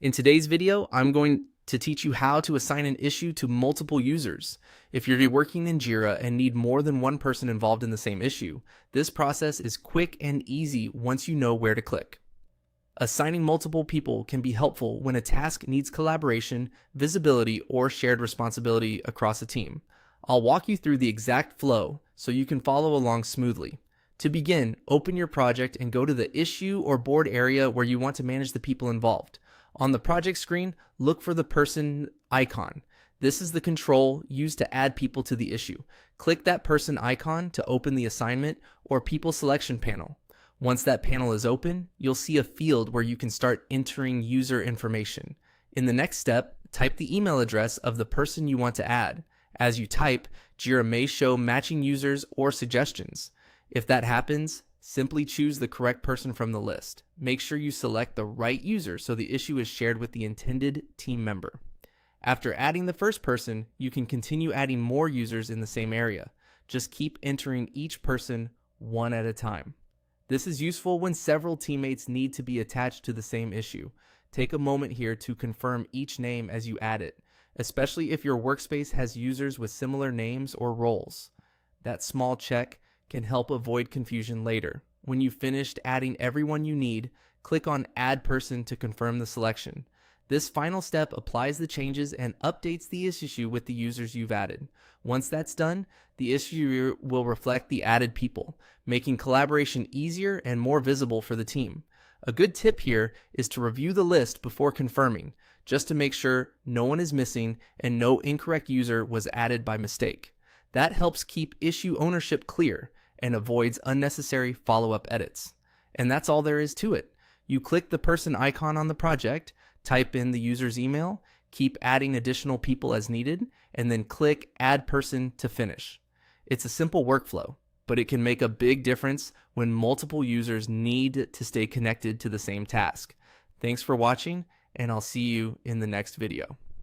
In today's video, I'm going to teach you how to assign an issue to multiple users. If you're working in Jira and need more than one person involved in the same issue, this process is quick and easy once you know where to click. Assigning multiple people can be helpful when a task needs collaboration, visibility, or shared responsibility across a team. I'll walk you through the exact flow so you can follow along smoothly. To begin, open your project and go to the issue or board area where you want to manage the people involved. On the project screen, look for the person icon. This is the control used to add people to the issue. Click that person icon to open the assignment or people selection panel. Once that panel is open, you'll see a field where you can start entering user information. In the next step, type the email address of the person you want to add. As you type, Jira may show matching users or suggestions. If that happens, simply choose the correct person from the list. Make sure you select the right user so the issue is shared with the intended team member. After adding the first person, you can continue adding more users in the same area. Just keep entering each person one at a time. This is useful when several teammates need to be attached to the same issue. Take a moment here to confirm each name as you add it, especially if your workspace has users with similar names or roles. That small check can help avoid confusion later. When you've finished adding everyone you need, click on Add Person to confirm the selection. This final step applies the changes and updates the issue with the users you've added. Once that's done, the issue will reflect the added people, making collaboration easier and more visible for the team. A good tip here is to review the list before confirming, just to make sure no one is missing and no incorrect user was added by mistake. That helps keep issue ownership clear and avoids unnecessary follow-up edits. And that's all there is to it. You click the person icon on the project, type in the user's email, keep adding additional people as needed, and then click Add Person to finish. It's a simple workflow, but it can make a big difference when multiple users need to stay connected to the same task. Thanks for watching, and I'll see you in the next video.